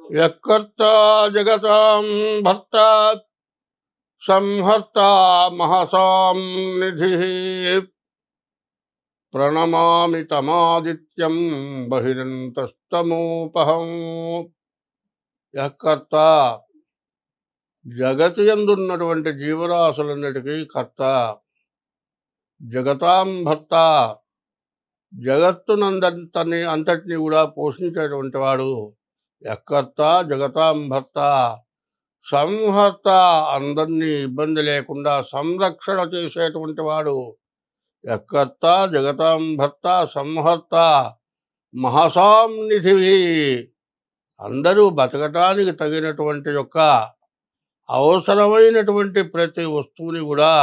యఃకర్తా జగతాం భర్తా సంహర్తా మహసాం నిధిః ప్రణమామి తమాదిత్యం బహిరంతస్తమోపహం. యఃకర్త జగతి యందున్నటువంటి జీవరాశులన్నిటికీ కర్త, జగతాం భర్త అంతటినీ కూడా పోషించేటువంటి వాడు. యఃకర్త జగతాం భర్త సంహర్త అందరినీ ఇబ్బంది లేకుండా సంరక్షణ చేసేటువంటి వాడు. యఃకర్త జగతాం భర్త సంహర్త మహసాం నిధివి అందరూ బతకటానికి తగినటువంటి యొక్క అవసరమైనటువంటి ప్రతి వస్తువుని కూడా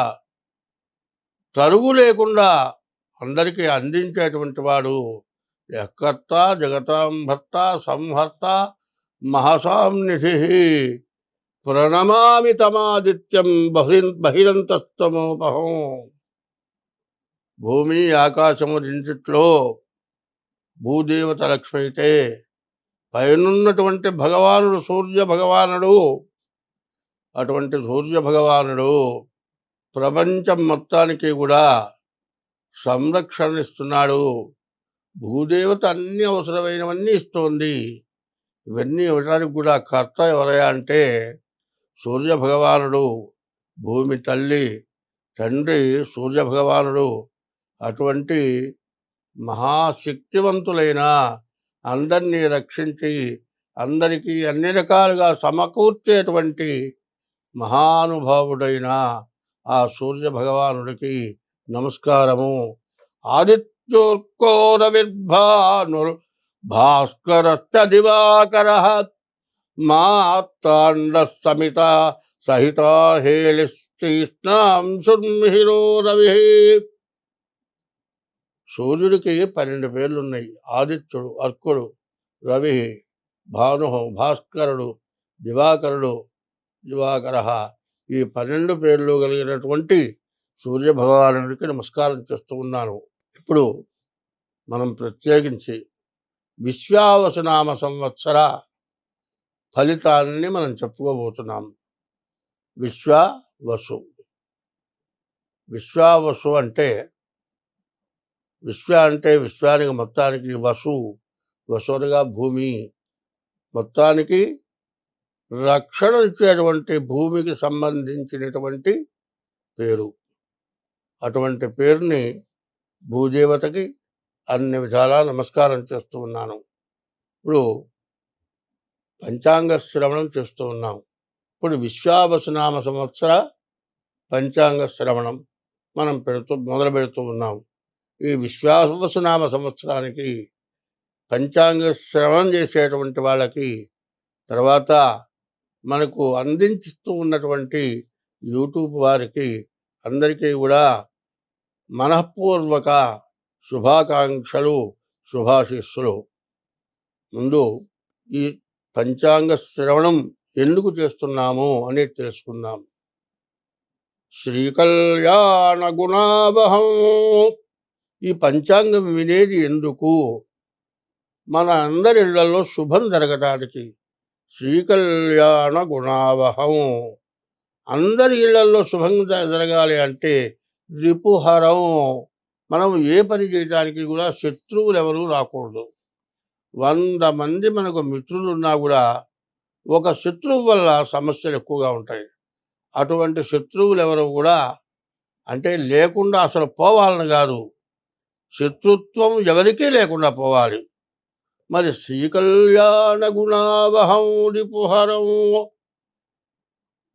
తరుగు లేకుండా అందరికీ అందించేటువంటి వాడు. యఃకర్త జగతాం భర్త సంహర్త మహసాం నిధి ప్రణమామి తమాదిత్యం బహిరంతస్తమోపహం. భూమి ఆకాశము రెండిట్లో భూదేవత లక్ష్మి అయితే పైనున్నటువంటి భగవానుడు సూర్య భగవానుడు. అటువంటి సూర్య భగవానుడు ప్రపంచం మొత్తానికి కూడా సంరక్షణ ఇస్తున్నాడు. భూదేవత అన్ని అవసరమైనవన్నీ ఇస్తోంది. ఇవన్నీ ఇవ్వడానికి కూడా కర్త ఎవరయ్యా అంటే సూర్య భగవానుడు. భూమి తల్లి తండ్రి సూర్య భగవానుడు. అటువంటి మహాశక్తివంతులైన అందరినీ రక్షించి అందరికీ అన్ని రకాలుగా సమకూర్చేటువంటి మహానుభావుడైన ఆ సూర్య భగవానుడికి నమస్కారము. ఆదిత్యోర్కోరవిర్భానుర్ భాస్కరశ్చ దివాకరః మార్తాండ సమిత సహిత హేళిస్తీష్ణాంశుర్మిహిరో రవి. సూర్యుడికి 12 పేర్లున్నాయి. ఆదిత్యుడు, అర్కుడు, రవి, భాను, భాస్కరుడు, దివాకరుడు, దివాకర. ఈ 12 పేర్లు కలిగినటువంటి సూర్య భగవానుడికి నమస్కారం చేస్తూ ఉన్నాను. ఇప్పుడు మనం ప్రత్యేకించి విశ్వావసునామ సంవత్సర ఫలితాన్ని మనం చెప్పుకోబోతున్నాం. విశ్వావసు అంటే విశ్వానికి మొత్తానికి వసుగా భూమి మొత్తానికి రక్షణ ఇచ్చేటువంటి భూమికి సంబంధించినటువంటి పేరు. అటువంటి పేరుని భూదేవతకి అన్ని విధాలా నమస్కారం చేస్తూ ఉన్నాను. ఇప్పుడు పంచాంగ శ్రవణం చేస్తూ ఉన్నాం. ఇప్పుడు విశ్వావసునామ సంవత్సర పంచాంగ శ్రవణం మనం మొదలు పెడుతూ ఉన్నాం. ఈ విశ్వావసునామ సంవత్సరానికి పంచాంగ శ్రవణం చేసేటువంటి వాళ్ళకి తర్వాత మనకు అందించిస్తూ ఉన్నటువంటి యూట్యూబ్ వారికి అందరికీ కూడా మనఃపూర్వక శుభాకాంక్షలు, శుభాశీస్సులు. ముందు ఈ పంచాంగ శ్రవణం ఎందుకు చేస్తున్నాము అనేది తెలుసుకుందాం. శ్రీకళ్యాణ గుణావహం. ఈ పంచాంగం వినేది ఎందుకు? మన అందరి ఇళ్లలో శుభం జరగటానికి. శ్రీకళ్యాణ గుణావహం. అందరి ఇళ్లలో శుభం జరగాలి అంటే రిపుహరం. మనం ఏ పని చేయడానికి కూడా శత్రువులు ఎవరు రాకూడదు. 100 మంది మనకు మిత్రులు ఉన్నా కూడా ఒక శత్రువు వల్ల సమస్యలు ఎక్కువగా ఉంటాయి. అటువంటి శత్రువులు ఎవరు కూడా అంటే లేకుండా అసలు పోవాలని కాదు, శత్రుత్వం ఎవరికీ లేకుండా పోవాలి. మరి శ్రీకళ్యాణ గుణావహం రిపుహరం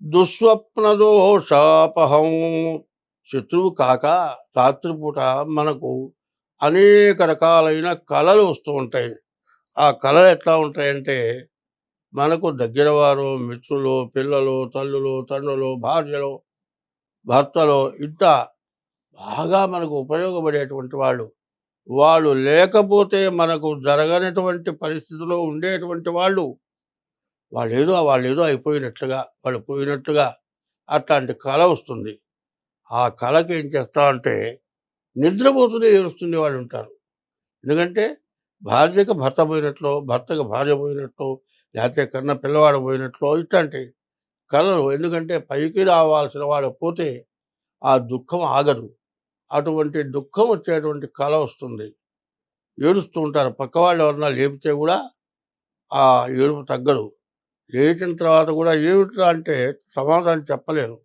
దుస్వప్న దోషాపహం. శత్రువు కాక రాత్రిపూట మనకు అనేక రకాలైన కళలు వస్తూ ఉంటాయి. ఆ కళలు ఎట్లా ఉంటాయంటే మనకు దగ్గర వారు, మిత్రులు, పిల్లలు, తల్లులు, తండ్రులు, భార్యలు, భర్తలు ఇంత బాగా మనకు ఉపయోగపడేటువంటి వాళ్ళు లేకపోతే మనకు జరగనటువంటి పరిస్థితిలో ఉండేటువంటి వాళ్ళేదో అయిపోయినట్లుగా, వాళ్ళు పోయినట్టుగా అట్లాంటి కళ వస్తుంది. ఆ కళకి ఏం చేస్తామంటే నిద్రపోతూనే ఏడుస్తుండే వాళ్ళు ఉంటారు. ఎందుకంటే భార్యకు భర్త పోయినట్లు, భర్తకు భార్య పోయినట్లు, లేతే కన్న పిల్లవాడు పోయినట్లో ఇట్లాంటి కలలు. ఎందుకంటే పైకి రావాల్సిన వాడు పోతే ఆ దుఃఖం ఆగదు. అటువంటి దుఃఖం వచ్చేటువంటి కల వస్తుంది. ఏడుస్తూ ఉంటారు. పక్కవాళ్ళు ఎవరన్నా లేపితే గూడా ఆ ఏడుపు తగ్గదు. లేచిన తర్వాత గూడా ఏమిట్రా అంటే సమాధానం చెప్పలేరు.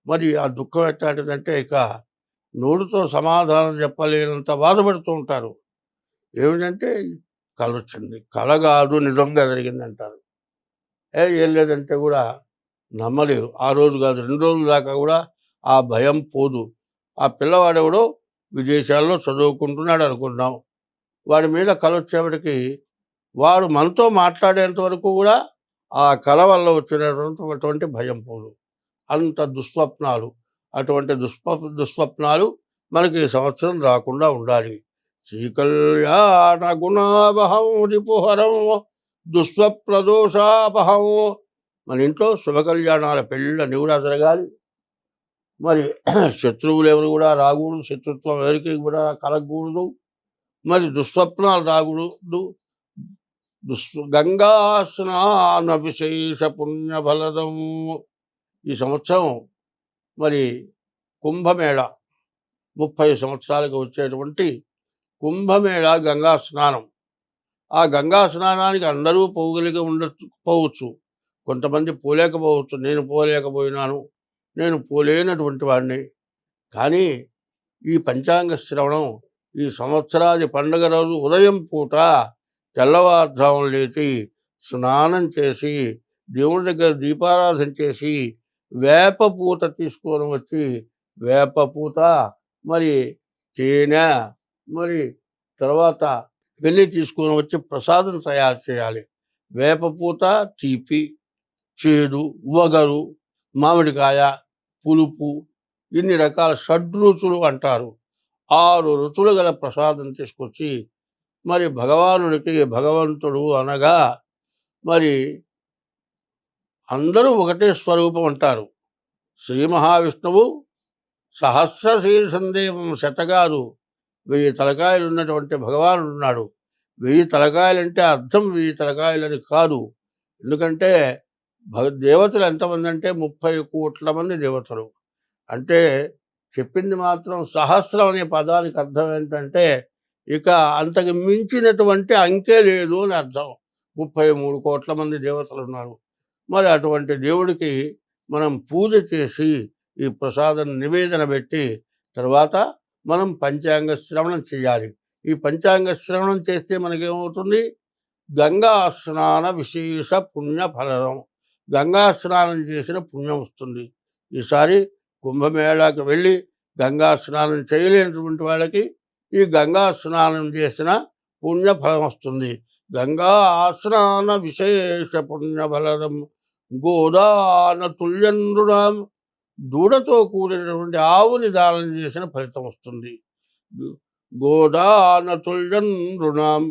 మరి ఆ దుఃఖం ఎట్లాంటిదంటే ఇక నోటితో సమాధానం చెప్పలేనంత బాధపడుతూ ఉంటారు. ఏమిటంటే కలొచ్చింది. కల గాదు నిజంగా జరిగిందంటారు. ఏం లేదంటే గూడా నమ్మలేరు. ఆ రోజు గాదు 2 రోజుల దాకా గూడా ఆ భయం పోదు. ఆ పిల్లవాడెవడో విదేశాల్లో చదువుకుంటున్నాడు అనుకుందాం. వాడి మీద కలొచ్చేప్పటికి వాడు మనతో మాట్లాడేంత వరకు గూడా ఆ కల వల్ల వచ్చినటువంటి భయం పోదు. అంత దుఃస్వప్నాలు. అటువంటి దుఃస్వప్నాలు మనకి ఈ సంవత్సరం రాకుండా ఉండాలి. శ్రీకళ్యాణ గుణావహం రిపుహరం దుఃస్వప్నదోషాపహం. మన ఇంట్లో శుభ కళ్యాణాల పెళ్ళన్నీ కూడా జరగాలి. మరి శత్రువులు ఎవరు కూడా రాకూడదు. శత్రుత్వం ఎవరికి కూడా కలగకూడదు. మరి దుఃస్వప్నాలు రాకూడదు. గంగా స్నాన విశేష పుణ్యఫలదం. ఈ సంవత్సరం మరి కుంభమేళ 30 సంవత్సరాలకు వచ్చేటువంటి కుంభమేళ గంగా స్నానం. ఆ గంగా స్నానానికి అందరూ పోవచ్చు. కొంతమంది పోలేకపోవచ్చు. నేను పోలేకపోయినాను. నేను పోలేనటువంటి వాడిని. కానీ ఈ పంచాంగ శ్రవణం ఈ సంవత్సరాది పండుగ రోజు ఉదయం పూట తెల్లవారుజామున లేచి స్నానం చేసి దేవుడి దగ్గర దీపారాధన చేసి వేపపూత తీసుకొని వచ్చి వేపపూత మరి తేనె మరి తర్వాత వెళ్లి తీసుకొని వచ్చి ప్రసాదం తయారు చేయాలి. వేపపూత తీపి, చేదు, వగరు, మామిడికాయ, పులుపు, ఇన్ని రకాల షడ్రుచులు అంటారు. 6 రుచులు గల ప్రసాదం తీసుకొచ్చి మరి భగవంతుడు అనగా మరి అందరూ ఒకటే స్వరూపం అంటారు. శ్రీ మహావిష్ణువు సహస్ర శీర్షందేవం శతగారు 1000 తలకాయలు ఉన్నటువంటి భగవానుడు ఉన్నాడు. 1000 తలకాయలంటే అర్థం 1000 తలకాయలని కాదు. ఎందుకంటే దేవతలు ఎంతమంది అంటే 30 కోట్ల మంది దేవతలు. అంటే చెప్పింది మాత్రం సహస్రం అనే పదానికి అర్థం ఏంటంటే ఇక అంతకు మించినటువంటి అంకె లేదు అని అర్థం. 33 కోట్ల మంది దేవతలు ఉన్నారు. మరి అటువంటి దేవుడికి మనం పూజ చేసి ఈ ప్రసాదం నివేదన పెట్టి తర్వాత మనం పంచాంగ శ్రవణం చేయాలి. ఈ పంచాంగ శ్రవణం చేస్తే మనకేమవుతుంది? గంగా స్నాన విశేష పుణ్య ఫలం. గంగా స్నానం చేసిన పుణ్యం వస్తుంది. ఈసారి కుంభమేళాకి వెళ్ళి గంగా స్నానం చేయలేనటువంటి వాళ్ళకి ఈ గంగా స్నానం చేసిన పుణ్యఫలం వస్తుంది. గంగా స్నాన విశేష పుణ్యఫలం గోదాన తుల్యంద్రుణం. దూడతో కూడినటువంటి ఆవుని దానం చేసిన ఫలితం వస్తుంది. గోదాన తుల్యంద్రుణం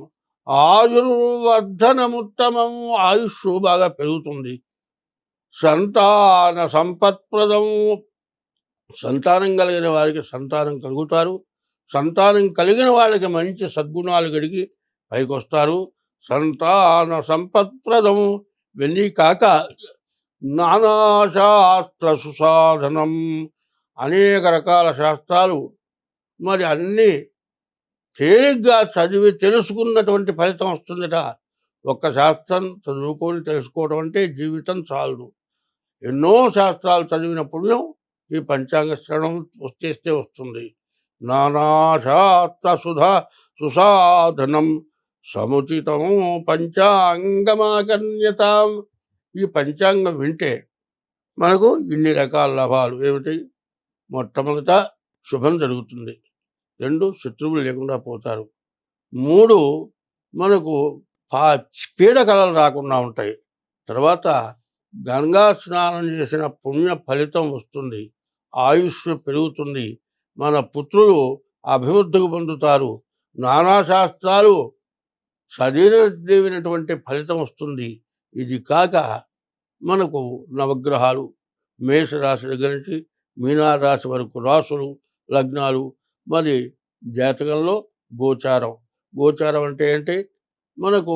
ఆయుర్వర్ధనముత్తమం. ఆయుష్ బాగా పెరుగుతుంది. సంతాన సంపత్ప్రదం. సంతానం కలిగిన వారికి సంతానం కలుగుతారు. సంతానం కలిగిన వాళ్ళకి మంచి సద్గుణాలు కలిగి పైకొస్తారు. సంతాన సంపత్ప్రదం. ఇవన్నీ కాక నానాశాస్త్ర సుసాధనం. అనేక రకాల శాస్త్రాలు మరి అన్నీ తేలిగ్గా చదివి తెలుసుకున్నటువంటి ఫలితం వస్తుందట. ఒక్క శాస్త్రం చదువుకొని తెలుసుకోవడం అంటే జీవితం చాలదు. ఎన్నో శాస్త్రాలు చదివిన పుణ్యం ఈ పంచాంగ శ్రవణం చేస్తే వస్తుంది. నానాశాస్త్ర సుసాధనం సముచితం పంచాంగమాకర్ణ్యతాం. ఈ పంచాంగం వింటే మనకు ఇన్ని రకాల లాభాలు. ఏమిటి? మొట్టమొదట శుభం జరుగుతుంది. 2 శత్రువులు లేకుండా పోతారు. 3 మనకు పీడకలలు రాకుండా ఉంటాయి. తర్వాత గంగా స్నానం చేసిన పుణ్య ఫలితం వస్తుంది. ఆయుష్ పెరుగుతుంది. మన పుత్రులు అభివృద్ధికి పొందుతారు. నానాశాస్త్రాలు చదివినటువంటి ఫలితం వస్తుంది. ఇది కాక మనకు నవగ్రహాలు మేషరాశి దగ్గర నుంచి మీనారాశి వరకు రాసులు లగ్నాలు మరి జాతకంలో గోచారం. గోచారం అంటే ఏంటి? మనకు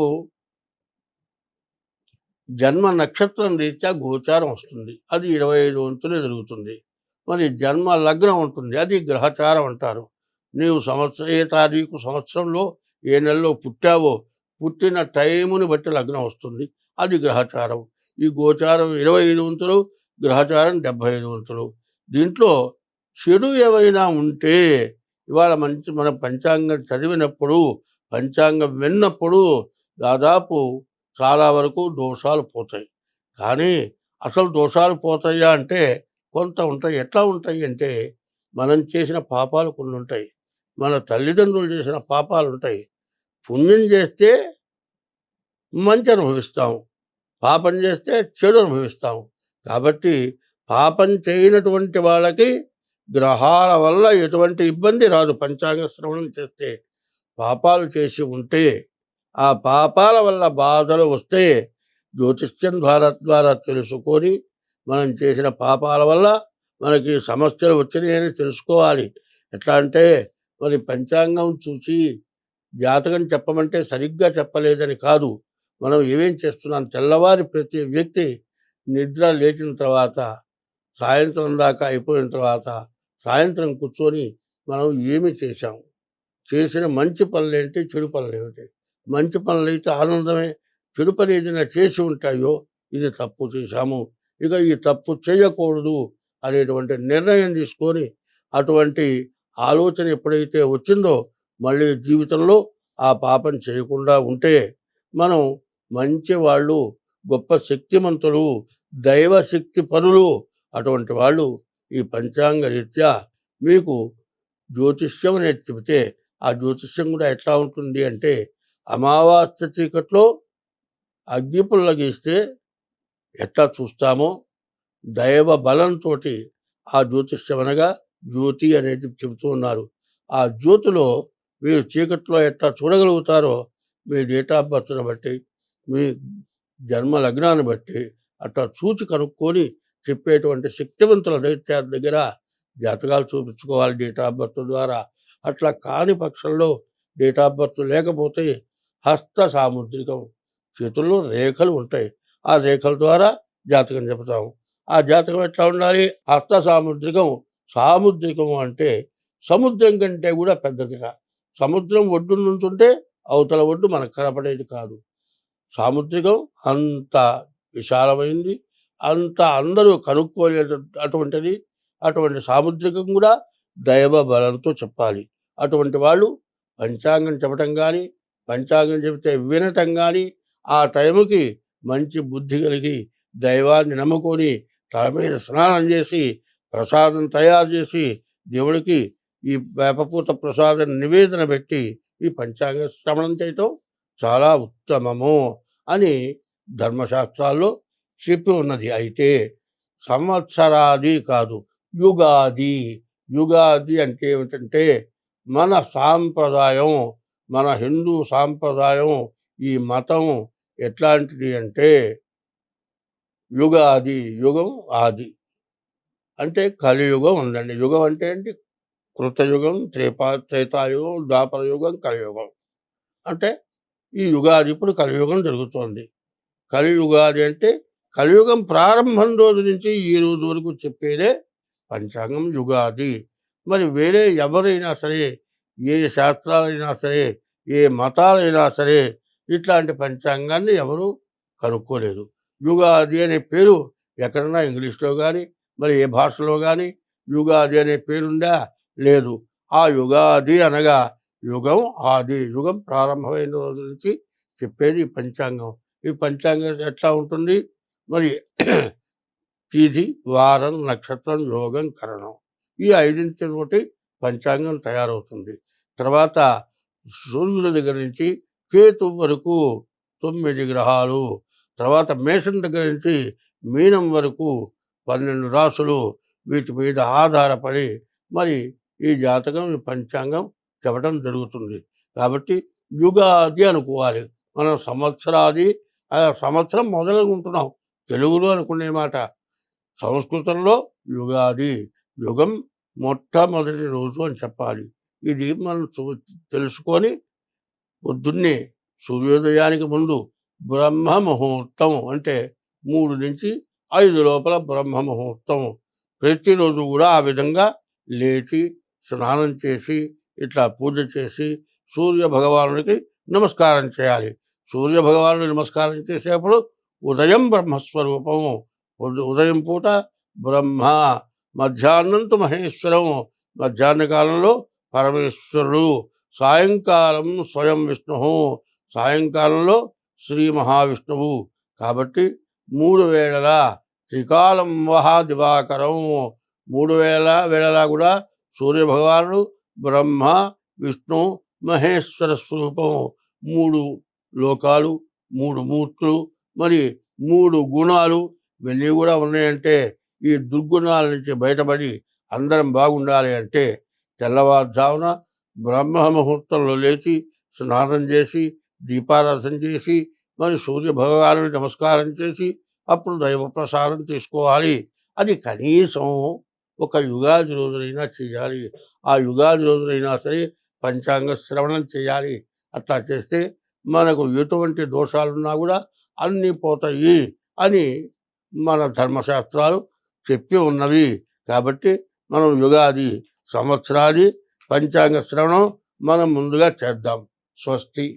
జన్మ నక్షత్రం రీత్యా గోచారం వస్తుంది. అది 25 వంతులే జరుగుతుంది. మరి జన్మ లగ్నం ఉంటుంది. అది గ్రహచారం అంటారు. నీవు ఏ తారీఖు సంవత్సరంలో ఏ నెలలో పుట్టావో పుట్టిన టైముని బట్టి లగ్నం వస్తుంది. అది గ్రహచారం. ఈ గోచారం 25 వంతులు, గ్రహచారం 75 వంతులు. దీంట్లో చెడు ఏవైనా ఉంటే ఇవాళ మన పంచాంగం చదివినప్పుడు, పంచాంగం విన్నప్పుడు దాదాపు చాలా వరకు దోషాలు పోతాయి. కానీ అసలు దోషాలు పోతాయా అంటే కొంత ఉంటాయి. ఎట్లా ఉంటాయి అంటే మనం చేసిన పాపాలు కొన్ని ఉంటాయి. మన తల్లిదండ్రులు చేసిన పాపాలు ఉంటాయి. పుణ్యం చేస్తే మంచి అనుభవిస్తాం. పాపం చేస్తే చెడు అనుభవిస్తాం. కాబట్టి పాపం చేయనటువంటి వాళ్ళకి గ్రహాల వల్ల ఎటువంటి ఇబ్బంది రాదు. పంచాంగ శ్రవణం చేస్తే పాపాలు చేసి ఉంటే ఆ పాపాల వల్ల బాధలు వస్తే జ్యోతిష్యం ద్వారా తెలుసుకొని మనం చేసిన పాపాల వల్ల మనకి సమస్యలు వచ్చినాయని తెలుసుకోవాలి. ఎట్లా అంటే మరి పంచాంగం చూసి జాతకం చెప్పమంటే సరిగ్గా చెప్పలేదని కాదు. మనం ఏమేం చేస్తున్నాం, తెల్లవారి ప్రతి వ్యక్తి నిద్ర లేచిన తర్వాత సాయంత్రం దాకా అయిపోయిన తర్వాత సాయంత్రం కూర్చొని మనం ఏమి చేశాం, చేసిన మంచి పనులేంటి, చెడు పనులేమిటి. మంచి పనులైతే ఆనందమే. చెడు పని ఏదైనా చేసి ఉంటాయో ఇది తప్పు చేశాము, ఇక ఈ తప్పు చేయకూడదు అనేటువంటి నిర్ణయం తీసుకొని అటువంటి ఆలోచన ఎప్పుడైతే వచ్చిందో మళ్ళీ జీవితంలో ఆ పాపం చేయకుండా ఉంటే మనం మంచి వాళ్ళు, గొప్ప శక్తిమంతులు, దైవశక్తి పరులు. అటువంటి వాళ్ళు ఈ పంచాంగ రీత్యా మీకు జ్యోతిష్యం అనేది చెబితే ఆ జ్యోతిష్యం కూడా ఎట్లా ఉంటుంది అంటే అమావాస్య చీకట్లో అగ్గిపుల్ల గీస్తే ఎట్లా చూస్తామో దైవ బలంతో ఆ జ్యోతిష్యం అనగా జ్యోతి అనేది చెబుతూ ఉన్నారు. ఆ జ్యోతిలో మీరు చీకట్లో ఎట్లా చూడగలుగుతారో మీ డేట్ ఆఫ్ బర్త్ని బట్టి, మీ జన్మ లగ్నాన్ని బట్టి అట్లా చూచి కనుక్కొని చెప్పేటువంటి శక్తివంతుల దగ్గర జాతకాలు చూపించుకోవాలి డేట్ ఆఫ్ బర్త్ ద్వారా. అట్లా కాని పక్షంలో డేట్ ఆఫ్ బర్త్ లేకపోతే హస్త సాముద్రికం, చేతుల్లో రేఖలు ఉంటాయి. ఆ రేఖల ద్వారా జాతకం చెబుతాము. ఆ జాతకం ఎట్లా ఉండాలి? హస్త సాముద్రికం. సాముద్రికం అంటే సముద్రం కంటే కూడా పెద్దదిగా. సముద్రం ఒడ్డు నుంచుంటే అవతల ఒడ్డు మనకు కనపడేది కాదు. సాముద్రికం అంత విశాలమైంది, అంత అందరూ కనుక్కోలే అటువంటిది. అటువంటి సాముద్రికం కూడా దైవ బలంతో చెప్పాలి. అటువంటి వాళ్ళు పంచాంగం చెప్పటం కానీ, పంచాంగం చెబితే వినటం కానీ, ఆ టైంకి మంచి బుద్ధి కలిగి దైవాన్ని నమ్ముకొని తల మీద స్నానం చేసి ప్రసాదం తయారు చేసి దేవుడికి ఈ వేపపూత ప్రసాదం నివేదన పెట్టి ఈ పంచాంగ శ్రవణం చేయటం చాలా ఉత్తమము అని ధర్మశాస్త్రాల్లో చెప్పి ఉన్నది. అయితే సంవత్సరాది కాదు, యుగాది. యుగాది అంటే ఏమిటంటే మన సాంప్రదాయం, మన హిందూ సాంప్రదాయం, ఈ మతం ఎట్లాంటిది అంటే యుగాది. యుగం ఆది అంటే కలియుగం ఉందండి. యుగం అంటే ఏంటి? కృతయుగం, త్రేతాయుగం, ద్వాపర యుగం, కలియుగం. అంటే ఈ యుగాది ఇప్పుడు కలియుగం జరుగుతోంది. కలియుగాది అంటే కలియుగం ప్రారంభం రోజు నుంచి ఈ రోజు వరకు చెప్పేదే పంచాంగం యుగాది. మరి వేరే ఎవరైనా సరే, ఏ శాస్త్రాలైనా సరే, ఏ మతాలైనా సరే ఇట్లాంటి పంచాంగాన్ని ఎవరు కనుక్కోలేదు. యుగాది అనే పేరు ఎక్కడన్నా ఇంగ్లీష్లో కానీ మరి ఏ భాషలో కానీ యుగాది అనే పేరుందా? లేదు. ఆ యుగాది అనగా యుగం ఆది, యుగం ప్రారంభమైన రోజు నుంచి చెప్పేది ఈ పంచాంగం. ఈ పంచాంగం ఎట్లా ఉంటుంది? మరి తిథి, వారం, నక్షత్రం, యోగం, కరణం, ఈ ఐదింటితోటి పంచాంగం తయారవుతుంది. తర్వాత సూర్యుడి దగ్గర నుంచి కేతు వరకు 9 గ్రహాలు, తర్వాత మేషం దగ్గర నుంచి మీనం వరకు 12 రాసులు, వీటి మీద ఆధారపడి మరి ఈ జాతకం, ఈ పంచాంగం చెప్పడం జరుగుతుంది. కాబట్టి యుగాది అనుకోవాలి. మనం సంవత్సరాది సంవత్సరం మొదలుకుంటున్నాం తెలుగులో అనుకునే మాట. సంస్కృతంలో యుగాది, యుగం మొట్టమొదటి రోజు అని చెప్పాలి. ఇది మనం తెలుసుకొని పొద్దున్నే సూర్యోదయానికి ముందు బ్రహ్మ ముహూర్తం అంటే 3 నుంచి 5 లోపల బ్రహ్మ ముహూర్తం. ప్రతిరోజు కూడా ఆ విధంగా లేచి స్నానం చేసి ఇట్లా పూజ చేసి సూర్య భగవానుడికి నమస్కారం చేయాలి. సూర్య భగవానుడికి నమస్కారం చేసేప్పుడు ఉదయం బ్రహ్మస్వరూపము, ఉదయం పూట బ్రహ్మ, మధ్యాహ్నంతో మహేశ్వరం, మధ్యాహ్న కాలంలో పరమేశ్వరుడు, సాయంకాలం స్వయం విష్ణు, సాయంకాలంలో శ్రీ మహావిష్ణువు. కాబట్టి 3 వేళలా త్రికాలం వహా దివాకరం, 3 వేళలా కూడా సూర్యభగవానుడు బ్రహ్మ విష్ణు మహేశ్వర స్వరూపం. 3 లోకాలు, 3 మూర్తులు, మరి 3 గుణాలు ఇవన్నీ కూడా ఉన్నాయంటే ఈ దుర్గుణాల నుంచి బయటపడి అందరం బాగుండాలి అంటే తెల్లవారుజామున బ్రహ్మ ముహూర్తంలో లేచి స్నానం చేసి దీపారాధన చేసి మరి సూర్య భగవానుడికి నమస్కారం చేసి అప్పుడు దైవ ప్రసాదం తీసుకోవాలి. అది కనీసం ఒక యుగాది రోజునైనా చేయాలి. ఆ యుగాది రోజునైనా సరే పంచాంగ శ్రవణం చేయాలి. అట్లా చేస్తే మనకు ఎటువంటి దోషాలున్నా కూడా అన్నీ పోతాయి అని మన ధర్మశాస్త్రాలు చెప్పి ఉన్నవి. కాబట్టి మనం యుగాది సంవత్సరాది పంచాంగ శ్రవణం మనం ముందుగా చేద్దాం. స్వస్తి.